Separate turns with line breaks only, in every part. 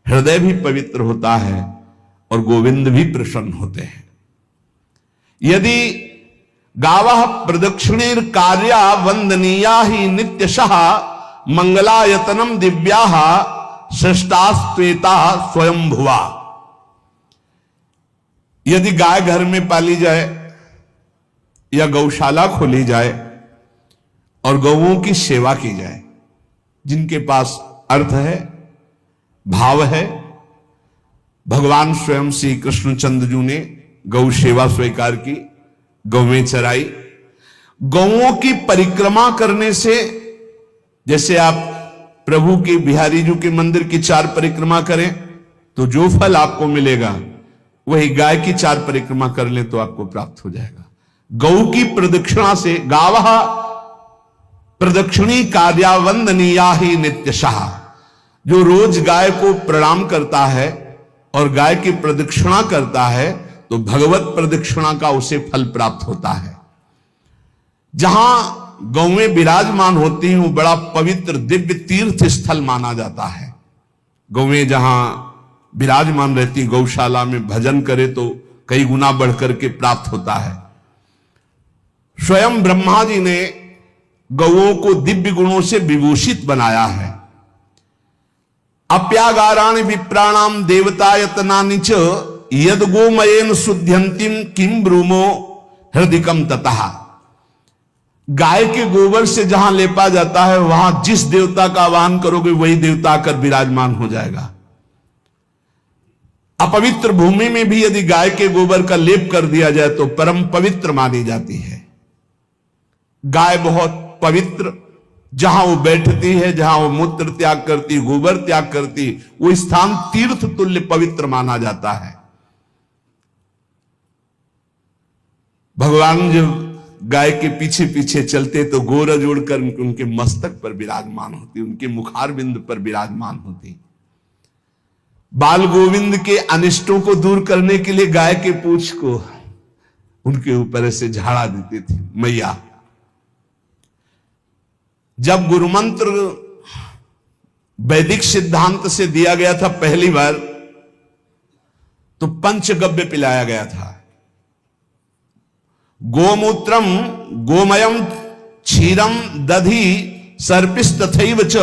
हृदय भी पवित्र होता है और गोविंद भी प्रसन्न होते हैं। यदि गावः प्रदक्षिणेर कार्या वंदनीया ही नित्यशः मंगलायतनम दिव्याः सृष्टास्त्वेता स्वयंभुवा। यदि गाय घर में पाली जाए या गौशाला खोली जाए और गौओं की सेवा की जाए, जिनके पास अर्थ है, भाव है, भगवान स्वयं श्री कृष्णचंद्र जी ने गौ सेवा स्वीकार की, गौवें चराई। गौओं की परिक्रमा करने से, जैसे आप प्रभु के बिहारी जी के मंदिर की 4 परिक्रमा करें तो जो फल आपको मिलेगा वही गाय की 4 परिक्रमा कर ले तो आपको प्राप्त हो जाएगा। गौ की प्रदक्षिणा से, गावः प्रदक्षिणी कार्या वंदनीया ही नित्यशः, जो रोज गाय को प्रणाम करता है और गाय की प्रदक्षिणा करता है तो भगवत प्रदक्षिणा का उसे फल प्राप्त होता है। जहां गौएं विराजमान होती हैं वो बड़ा पवित्र दिव्य तीर्थ स्थल माना जाता है। गौएं जहां विराजमान रहती, गौशाला में भजन करे तो कई गुना बढ़कर के प्राप्त होता है। स्वयं ब्रह्मा जी ने गौओं को दिव्य गुणों से विभूषित बनाया है। अप्यागाराणि विप्राणाम देवतायतनानि च यद गोमयेन शुद्ध्यंतिम किम ब्रूमो हृदिकम ततः। गाय के गोबर से जहां लेपा जाता है वहां जिस देवता का आह्वान करोगे वही देवता आकर विराजमान हो जाएगा। अपवित्र भूमि में भी यदि गाय के गोबर का लेप कर दिया जाए तो परम पवित्र मानी जाती है। गाय बहुत पवित्र, जहां वो बैठती है, जहां वो मूत्र त्याग करती, गोबर त्याग करती, वो स्थान तीर्थ तुल्य पवित्र माना जाता है। भगवान जब गाय के पीछे पीछे चलते तो गोरज उड़कर उनके मस्तक पर विराजमान होती, उनके मुखार बिंद पर विराजमान होती। बाल गोविंद के अनिष्टों को दूर करने के लिए गाय के पूंछ को उनके ऊपर से झाड़ा देती थी मैया। जब गुरुमंत्र वैदिक सिद्धांत से दिया गया था पहली बार तो पंचगव्य पिलाया गया था। गोमूत्रम गोमयम क्षीरम दधि सर्पिस तथैव च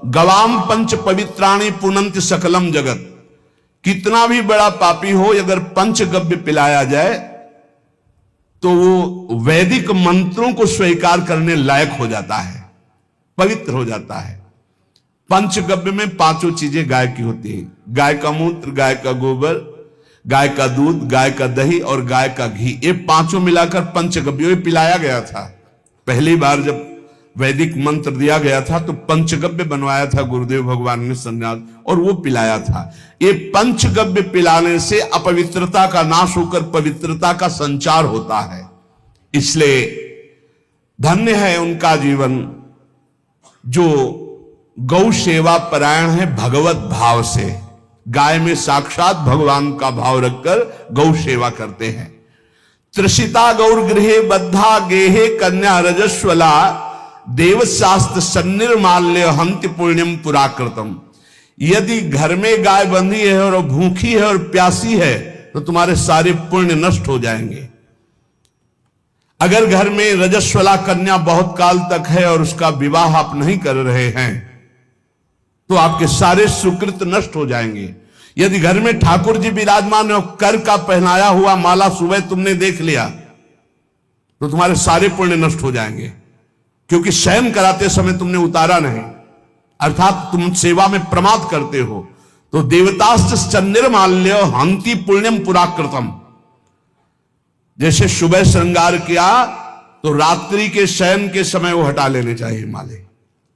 गवाम पंच पवित्राणि पुनंत सकलम जगत। कितना भी बड़ा पापी हो, अगर पंचगव्य पिलाया जाए तो वो वैदिक मंत्रों को स्वीकार करने लायक हो जाता है, पवित्र हो जाता है। पंचगव्य में 5 चीजें गाय की होती है। गाय का मूत्र, गाय का गोबर, गाय का दूध, गाय का दही और गाय का घी, ये 5 मिलाकर पंचगव्य पिलाया गया था। पहली बार जब वैदिक मंत्र दिया गया था तो पंचगव्य बनवाया था गुरुदेव भगवान ने संन्यास, और वो पिलाया था। ये पंचगव्य पिलाने से अपवित्रता का नाश होकर पवित्रता का संचार होता है। इसलिए धन्य है उनका जीवन जो गौ सेवा परायण है भगवत भाव से। गाय में साक्षात भगवान का भाव रखकर गौ सेवा करते हैं। त्रिषिता गौर गृहे बद्धा गेहे कन्या रजस्वला देवशास्त्र सन्निर्माल्य हंति पुण्यम पुराकृतम। यदि घर में गाय बंधी है और भूखी है और प्यासी है तो तुम्हारे सारे पुण्य नष्ट हो जाएंगे। अगर घर में रजस्वला कन्या बहुत काल तक है और उसका विवाह आप नहीं कर रहे हैं तो आपके सारे सुकृत नष्ट हो जाएंगे। यदि घर में ठाकुर जी विराजमान है और कर का पहनाया हुआ माला सुबह तुमने देख लिया तो तुम्हारे सारे पुण्य नष्ट हो जाएंगे, क्योंकि शयन कराते समय तुमने उतारा नहीं, अर्थात तुम सेवा में प्रमाद करते हो। तो देवतास्त्र सन्निर्माल्य हंति पुण्यम पुराकृतम। जैसे सुबह श्रृंगार किया तो रात्रि के शयन के समय वो हटा लेने चाहिए माले।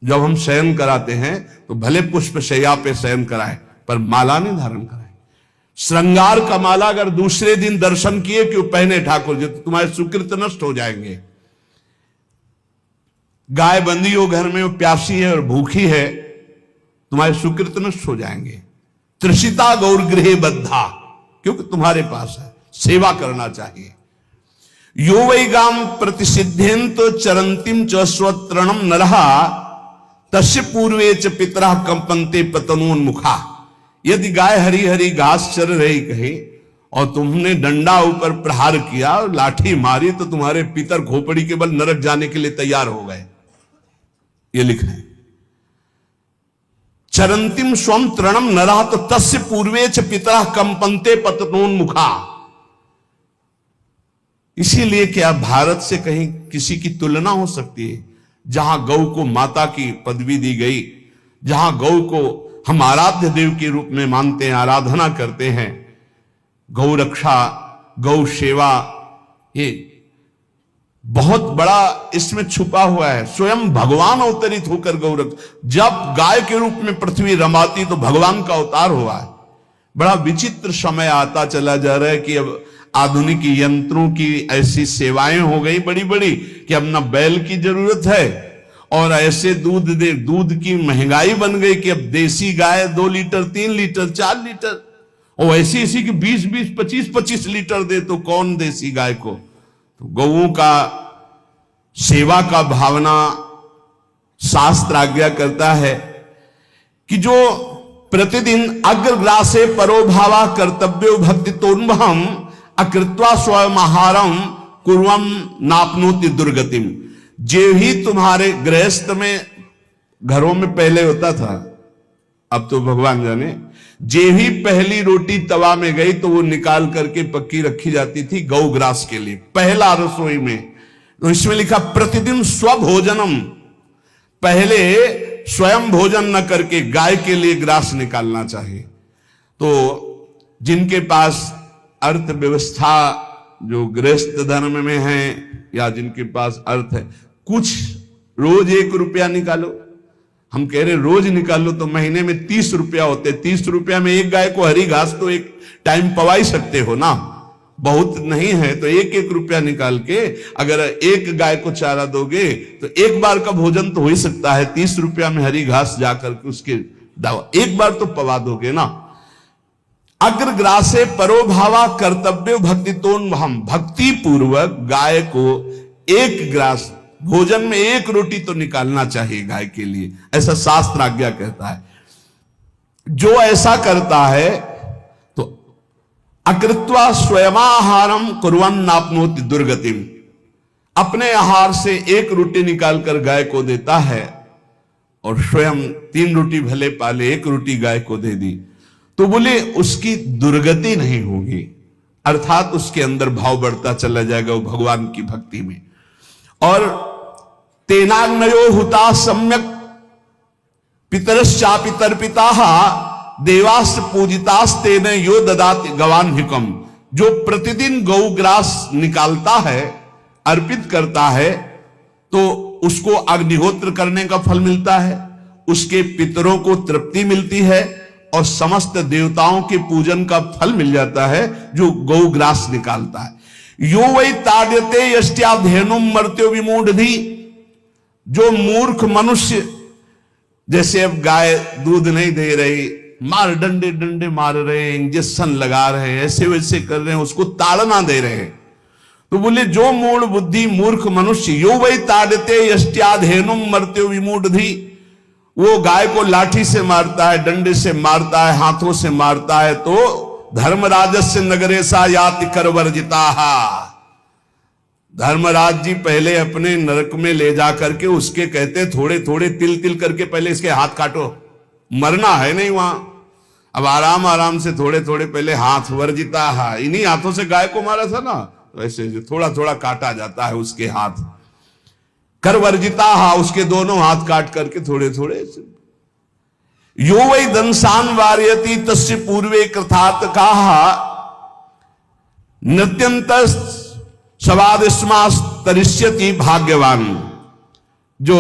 जब हम शयन कराते हैं तो भले पुष्प शैया पे शयन कराएं पर माला नहीं धारण कराएं। श्रृंगार का माला अगर दूसरे दिन दर्शन किए क्यों पहने ठाकुर जी तो तुम्हारे सुकृत नष्ट हो जाएंगे। गाय बंदी हो घर में, वो प्यासी है और भूखी है, तुम्हारे सुकृत नष्ट हो जाएंगे। त्रिषिता गौर गृहे बद्धा, क्योंकि तुम्हारे पास है, सेवा करना चाहिए। यो वै गाम प्रतिसिद्धेन तो चरंतिम च स्वतरणम नरहा तस्य पूर्वे च पितरः कंपन्ते पतनोन्मुखा। यदि गाय हरी हरी घास चर रही कहे और तुमने डंडा ऊपर प्रहार किया और लाठी मारी तो तुम्हारे पितर खोपड़ी के बल नरक जाने के लिए तैयार हो गए। ये लिखा है। चरंतिम स्वम तृणम नरा तो तस्य पूर्वे च पितरा कंपनते पतनोन्मुखा। इसीलिए क्या भारत से कहीं किसी की तुलना हो सकती है, जहां गौ को माता की पदवी दी गई, जहां गौ को हम आराध्य देव के रूप में मानते हैं, आराधना करते हैं। गौ रक्षा, गौ सेवा, ये बहुत बड़ा इसमें छुपा हुआ है। स्वयं भगवान अवतरित होकर गौ जब गाय के रूप में पृथ्वी रमाती तो भगवान का अवतार हुआ है। बड़ा विचित्र समय आता चला जा रहा है कि अब आधुनिक यंत्रों की ऐसी सेवाएं हो गई बड़ी बड़ी कि अब ना बैल की जरूरत है और ऐसे दूध की महंगाई बन गई कि अब देसी गाय 2 लीटर 3 लीटर 4 लीटर और ऐसी ऐसी कि 20-20 25-25 लीटर दे तो कौन देसी गाय को। तो गौओं का सेवा का भावना शास्त्र आज्ञा करता है कि जो प्रतिदिन अग्रग्रासे परोभावा कर्तव्यो भक्ति तोन्वहम अकृत्वा स्वयं आहारम कुर्वम नापनोति दुर्गतिम। जो ही तुम्हारे गृहस्थ में घरों में पहले होता था, अब तो भगवान जाने, जे ही पहली रोटी तवा में गई तो वो निकाल करके पक्की रखी जाती थी गौग्रास के लिए, पहला रसोई में। तो इसमें लिखा प्रतिदिन स्वभोजनम, पहले स्वयं भोजन न करके गाय के लिए ग्रास निकालना चाहिए। तो जिनके पास अर्थव्यवस्था जो गृहस्थ धर्म में है या जिनके पास अर्थ है, कुछ रोज 1 रुपया निकालो। हम कह रहे रोज निकालो तो महीने में 30 रुपया होते। 30 रुपया में एक गाय को हरी घास तो एक टाइम पवा ही सकते हो ना, बहुत नहीं है तो 1-1 रुपया निकाल के अगर एक गाय को चारा दोगे तो एक बार का भोजन तो हो ही सकता है। 30 रुपया में हरी घास जाकर के उसके एक बार तो पवा दोगे ना। अग्रग्रासे परोभावा कर्तव्य भक्ति तोन, हम भक्ति पूर्वक गाय को 1 ग्रास भोजन में 1 रोटी तो निकालना चाहिए गाय के लिए, ऐसा शास्त्र आज्ञा कहता है। जो ऐसा करता है तो अकृत्वा स्वयमाहारम कुर्वन् नाप्नोति दुर्गतिम, अपने आहार से 1 रोटी निकालकर गाय को देता है और स्वयं 3 रोटी भले पाले 1 रोटी गाय को दे दी तो बोले उसकी दुर्गति नहीं होगी, अर्थात उसके अंदर भाव बढ़ता चला जाएगा वो भगवान की भक्ति में। और तेनाग्नयो हुता सम्यक पितरश्चापि तर्पिताः देवास्त पूजितास्तेन यो ददाति गवान्हिकम। जो प्रतिदिन गौग्रास निकालता है, अर्पित करता है, तो उसको अग्निहोत्र करने का फल मिलता है, उसके पितरों को तृप्ति मिलती है और समस्त देवताओं के पूजन का फल मिल जाता है जो गौग्रास निकालता है। यो वै ताड्यते यष्ट्याधेनुम मर्त्यो विमूढ़धि। जो मूर्ख मनुष्य, जैसे अब गाय दूध नहीं दे रही, मार डंडे डंडे मार रहे हैं, इंजेक्शन लगा रहे हैं, ऐसे वैसे कर रहे हैं, उसको ताड़ना दे रहे हैं, तो बोले जो मूढ़ बुद्धि मूर्ख मनुष्य, यो वै ताड्यते यष्ट्याधेनुम मर्त्यो विमूढ़धि, वो गाय को लाठी से मारता है, डंडे से मारता है, हाथों से मारता है, तो धर्मराजस्य नगरेशा याति करवर्जिताहा। धर्मराज जी पहले अपने नरक में ले जा करके उसके कहते थोड़े थोड़े तिल तिल करके पहले इसके हाथ काटो, मरना है नहीं वहां। अब आराम आराम से थोड़े थोड़े पहले हाथ वर्जिताहा, इन्हीं हाथों से गाय को मारा था ना, तो ऐसे थोड़ा थोड़ा काटा जाता है उसके हाथ। कर वर्जिताहा, उसके दोनों हाथ काट करके थोड़े थोड़े। यो वै दंसान वार्यति तस्य पूर्वे कृतार्थ काहा नृत्यंत सवादिस्मास्तरिष्यति भाग्यवान। जो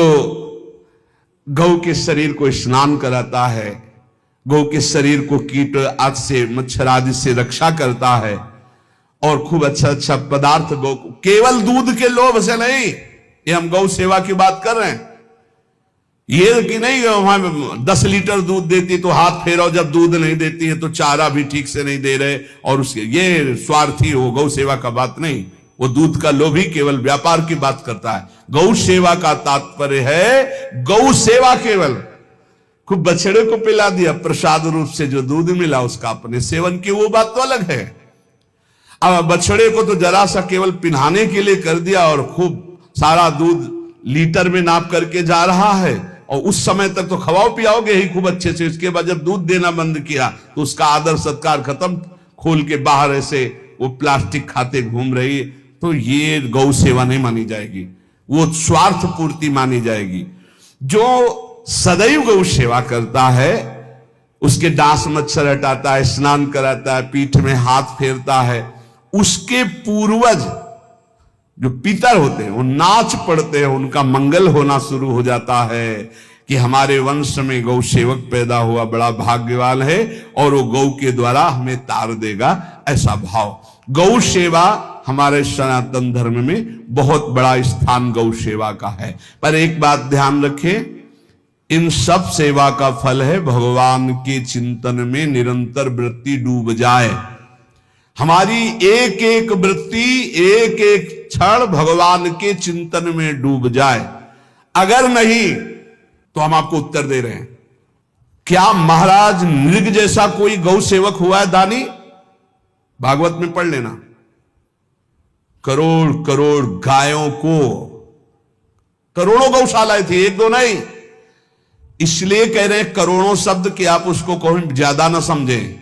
गौ के शरीर को स्नान कराता है, गौ के शरीर को कीट आदि से मच्छर आदि से रक्षा करता है और खूब अच्छा अच्छा पदार्थ गौ को, केवल दूध के लोभ से नहीं, ये हम गौ सेवा की बात कर रहे हैं, ये कि नहीं वहां 10 लीटर दूध देती तो हाथ फेरो, जब दूध नहीं देती है तो चारा भी ठीक से नहीं दे रहे और उसके ये स्वार्थी हो, गौ सेवा का बात नहीं, वो दूध का लोभी केवल व्यापार की बात करता है। गौ सेवा का तात्पर्य है गौ सेवा केवल, खूब बछड़े को पिला दिया प्रसाद रूप से, जो दूध मिला उसका अपने सेवन की, वो बात तो अलग है। अब बछड़े को तो जरा सा केवल पिन्हाने के लिए कर दिया और खूब सारा दूध लीटर में नाप करके जा रहा है, और उस समय तक तो खवाओ पियाओगे ही खूब अच्छे से। इसके बाद जब दूध देना बंद किया तो उसका आदर सत्कार खत्म, खोल के बाहर ऐसे वो प्लास्टिक खाते घूम रही, तो ये गौ सेवा नहीं मानी जाएगी, वो स्वार्थ पूर्ति मानी जाएगी। जो सदैव गौ सेवा करता है, उसके डांस मच्छर हटाता है, स्नान कराता है, पीठ में हाथ फेरता है, उसके पूर्वज जो पितर होते हैं वो नाच पड़ते हैं, उनका मंगल होना शुरू हो जाता है कि हमारे वंश में गौ सेवक पैदा हुआ, बड़ा भाग्यवान है और वो गौ के द्वारा हमें तार देगा, ऐसा भाव। गौ सेवा हमारे सनातन धर्म में बहुत बड़ा स्थान गौ सेवा का है। पर एक बात ध्यान रखें, इन सब सेवा का फल है भगवान के चिंतन में निरंतर वृत्ति डूब जाए। हमारी एक एक वृत्ति, एक एक क्षण भगवान के चिंतन में डूब जाए। अगर नहीं तो हम आपको उत्तर दे रहे हैं, क्या महाराज नृग जैसा कोई गौ सेवक हुआ है दानी? भागवत में पढ़ लेना, करोड़ करोड़ गायों को, करोड़ों गौशालाएं थी, एक दो नहीं। इसलिए कह रहे हैं करोड़ों शब्द कि आप उसको कहीं ज्यादा ना समझें।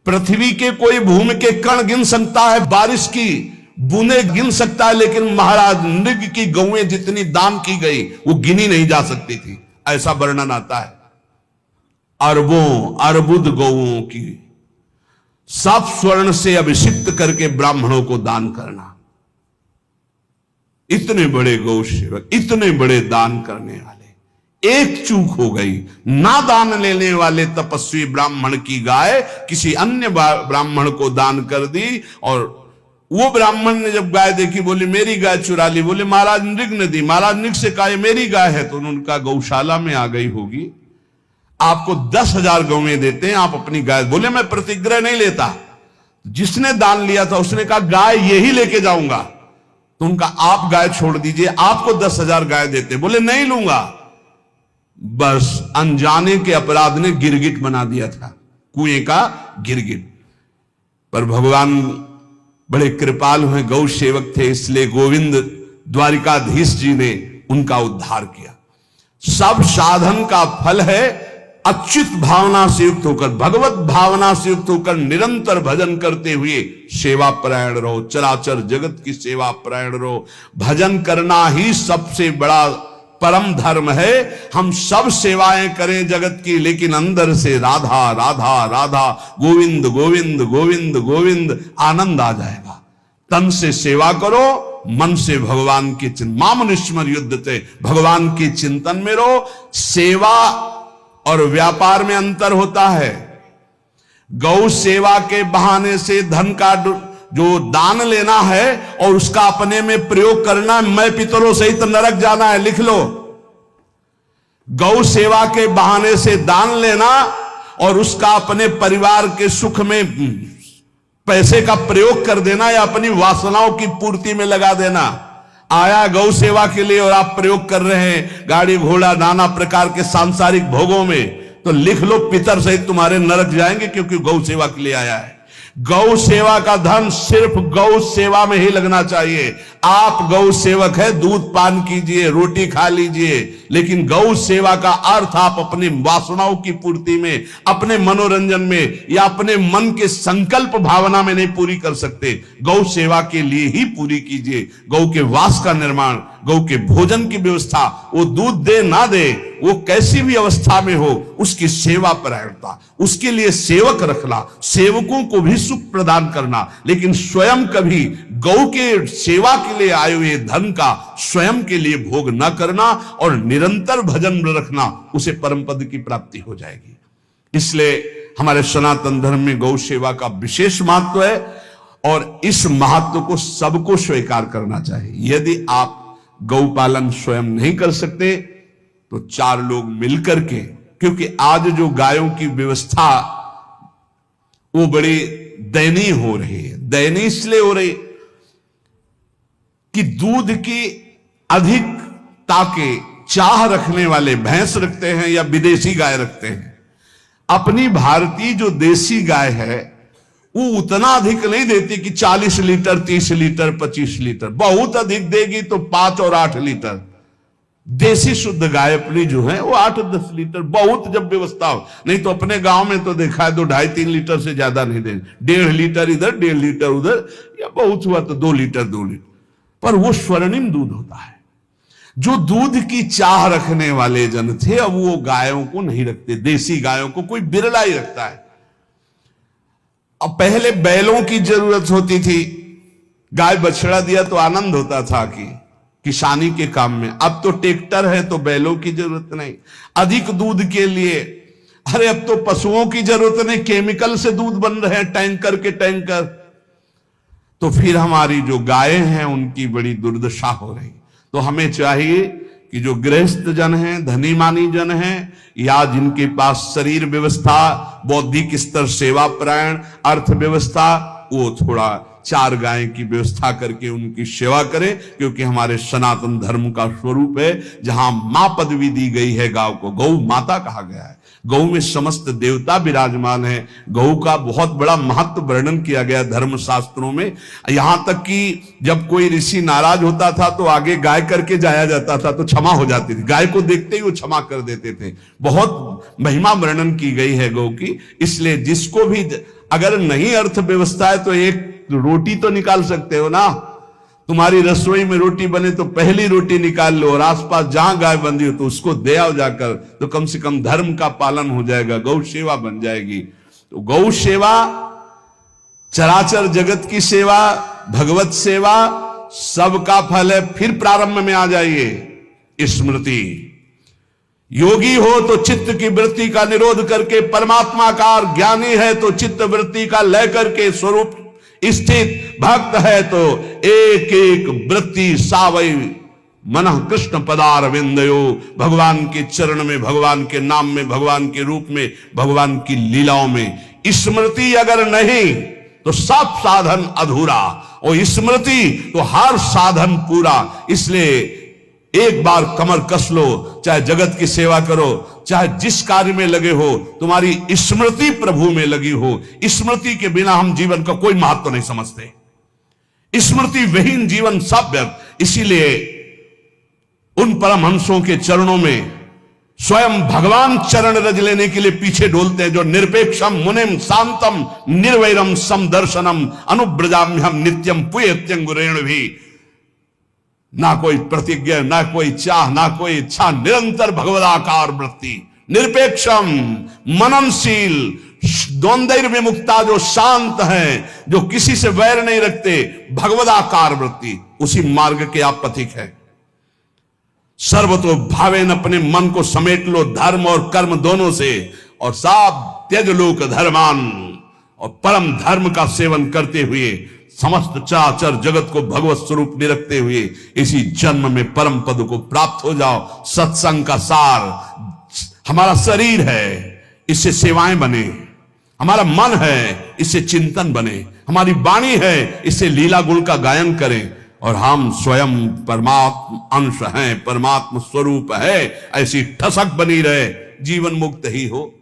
पृथ्वी के कोई भूमि के कण गिन सकता है, बारिश की बूंदे गिन सकता है, लेकिन महाराज नृग की गौएं जितनी दान की गई वो गिनी नहीं जा सकती थी, ऐसा वर्णन आता है। अरबों अरबुद गौओं की सब स्वर्ण से अभिषिक्त करके ब्राह्मणों को दान करना। इतने बड़े गौ सेवक, इतने बड़े दान करने वाले, एक चूक हो गई, ना दान लेने वाले तपस्वी ब्राह्मण की गाय किसी अन्य ब्राह्मण को दान कर दी, और वो ब्राह्मण ने जब गाय देखी बोली मेरी गाय चुरा ली। बोले महाराज नृग ने दी। महाराज नृग से कहा मेरी गाय है, तो उनका गौशाला में आ गई होगी, आपको 10,000 गौएं देते हैं, आप अपनी गाय। बोले मैं प्रतिग्रह नहीं लेता। जिसने दान लिया था उसने कहा गाय यही लेके जाऊंगा, तो उनका आप गाय छोड़ दीजिए, आपको 10,000 गाय देते। बोले नहीं लूंगा। बस अनजाने के अपराध ने गिरगिट बना दिया था, कुएं का गिरगिट। पर भगवान बड़े कृपालु हैं, गौ सेवक थे, इसलिए गोविंद द्वारिकाधीश जी ने उनका उद्धार किया। सब साधन का फल है अच्युत भावना से युक्त होकर, भगवत भावना से युक्त होकर निरंतर भजन करते हुए सेवा परायण रहो, चराचर जगत की सेवा परायण रहो। भजन करना ही सबसे बड़ा परम धर्म है। हम सब सेवाएं करें जगत की, लेकिन अंदर से राधा राधा राधा, गोविंद गोविंद गोविंद गोविंद, आनंद आ जाएगा। तन से सेवा करो, मन से भगवान के चिंतन, मामनुष्मर युद्ध से भगवान के चिंतन में रहो। सेवा और व्यापार में अंतर होता है। गौ सेवा के बहाने से धन का जो दान लेना है और उसका अपने में प्रयोग करना, मैं पितरों सहित नरक जाना है, लिख लो। गौ सेवा के बहाने से दान लेना और उसका अपने परिवार के सुख में पैसे का प्रयोग कर देना या अपनी वासनाओं की पूर्ति में लगा देना। आया गौ सेवा के लिए और आप प्रयोग कर रहे हैं गाड़ी घोड़ा नाना प्रकार के सांसारिक भोगों में, तो लिख लो पितर सहित तुम्हारे नरक जाएंगे, क्योंकि गौ सेवा के लिए आया है। गौ सेवा का धन सिर्फ गौ सेवा में ही लगना चाहिए। आप गौ सेवक है, दूध पान कीजिए, रोटी खा लीजिए, लेकिन गौ सेवा का अर्थ आप अपनी वासनाओं की पूर्ति में, अपने मनोरंजन में या अपने मन के संकल्प भावना में नहीं पूरी कर सकते। गौ सेवा के लिए ही पूरी कीजिए। गौ के वास का निर्माण, गौ के भोजन की व्यवस्था, वो दूध दे ना दे, वो कैसी भी अवस्था में हो, उसकी सेवा परायणता, उसके लिए सेवक रखना, सेवकों को भी सुख प्रदान करना, लेकिन स्वयं कभी गौ के सेवा के लिए आए हुए धन का स्वयं के लिए भोग न करना और निरंतर भजन रखना, उसे परम पद की प्राप्ति हो जाएगी। इसलिए हमारे सनातन धर्म में गौ सेवा का विशेष महत्व है और इस महत्व को सबको स्वीकार करना चाहिए। यदि आप गौ पालन स्वयं नहीं कर सकते तो 4 लोग मिलकर के, क्योंकि आज जो गायों की व्यवस्था वो बड़ी दयनीय हो रही है। दयनीय इसलिए हो रही कि दूध की अधिकता के चाह रखने वाले भैंस रखते हैं या विदेशी गाय रखते हैं। अपनी भारतीय जो देसी गाय है वो उतना अधिक नहीं देती कि 40 लीटर 30 लीटर 25 लीटर, बहुत अधिक देगी तो 5 और 8 लीटर। देसी शुद्ध गाय अपनी जो है वो 8-10 लीटर, बहुत जब व्यवस्था हो। नहीं तो अपने गांव में तो देखा है तो 2.5-3 लीटर से ज्यादा नहीं देंगे, 1.5 लीटर इधर 1.5 लीटर उधर, या बहुत हुआ तो 2 लीटर 2 लीटर, पर वो स्वर्णिम दूध होता है। जो दूध की चाह रखने वाले जन थे अब वो गायों को नहीं रखते, देसी गायों को कोई बिरला ही रखता है। अब पहले बैलों की जरूरत होती थी, गाय बछड़ा दिया तो आनंद होता था कि किसानी के काम में। अब तो ट्रैक्टर है तो बैलों की जरूरत नहीं। अधिक दूध के लिए अरे अब तो पशुओं की जरूरत नहीं, केमिकल से दूध बन रहे हैं, टैंकर के टैंकर। तो फिर हमारी जो गायें हैं उनकी बड़ी दुर्दशा हो रही। तो हमें चाहिए कि जो गृहस्थ जन हैं, धनी मानी जन हैं, या जिनके पास शरीर व्यवस्था, बौद्धिक स्तर, सेवा परायण, अर्थव्यवस्था, वो थोड़ा 4 गाय की व्यवस्था करके उनकी सेवा करें, क्योंकि हमारे सनातन धर्म का स्वरूप है जहां मां पदवी दी गई है गांव को, गौ माता कहा गया है। गौ में समस्त देवता विराजमान है। गौ का बहुत बड़ा महत्व वर्णन किया गया धर्म शास्त्रों में। यहां तक कि जब कोई ऋषि नाराज होता था तो आगे गाय करके जाया जाता था तो क्षमा हो जाती थी, गाय को देखते ही वो क्षमा कर देते थे। बहुत महिमा वर्णन की गई है गौ की। इसलिए जिसको भी अगर नहीं अर्थव्यवस्था है तो एक रोटी तो निकाल सकते हो ना। तुम्हारी रसोई में रोटी बने तो पहली रोटी निकाल लो, और आसपास जहां गाय बंधी हो तो उसको दे आओ जाकर, तो कम से कम धर्म का पालन हो जाएगा, गौ सेवा बन जाएगी। तो गौ सेवा, चराचर जगत की सेवा, भगवत सेवा, सबका फल है। फिर प्रारंभ में आ जाइए स्मृति। योगी हो तो चित्त की वृत्ति का निरोध करके परमात्माकार, ज्ञानी है तो चित्त वृत्ति का लय करके स्वरूप स्थित, भक्त है तो एक एक वृत्ति सावई मन कृष्ण पदारविंदयो। भगवान के चरण में, भगवान के नाम में, भगवान के रूप में, भगवान की लीलाओं में स्मृति अगर नहीं तो सब साधन अधूरा, और स्मृति तो हर साधन पूरा। इसलिए एक बार कमर कस लो, चाहे जगत की सेवा करो, चाहे जिस कार्य में लगे हो, तुम्हारी स्मृति प्रभु में लगी हो। स्मृति के बिना हम जीवन का कोई महत्व नहीं समझते। स्मृति विहीन जीवन सब व्यर्थ। इसीलिए उन परमहंसों के चरणों में स्वयं भगवान चरण रज लेने के लिए पीछे डोलते हैं, जो निरपेक्षम मुनिम शांतम निर्वैरम समदर्शनम अनुब्रजाम्यहम नित्यम पुयत्यंगुरेण भी। ना कोई प्रतिज्ञा, ना कोई चाह, ना कोई इच्छा, निरंतर भगवदाकार वृत्ति, निरपेक्षम मननशील, द्वंद्व विमुक्ता, जो शांत हैं, जो किसी से वैर नहीं रखते, भगवदाकार वृत्ति, उसी मार्ग के आप पथिक है। सर्वतो भावेन, अपने मन को समेट लो धर्म और कर्म दोनों से, और साब त्यज लोक धर्मान, और परम धर्म का सेवन करते हुए समस्त चराचर जगत को भगवत स्वरूप में रखते हुए इसी जन्म में परम पद को प्राप्त हो जाओ। सत्संग का सार हमारा शरीर है, इससे सेवाएं बने, हमारा मन है, इससे चिंतन बने, हमारी वाणी है, इससे लीला गुण का गायन करें, और हम स्वयं परमात्मा अंश हैं, परमात्मा स्वरूप है, ऐसी ठसक बनी रहे, जीवन मुक्त ही हो।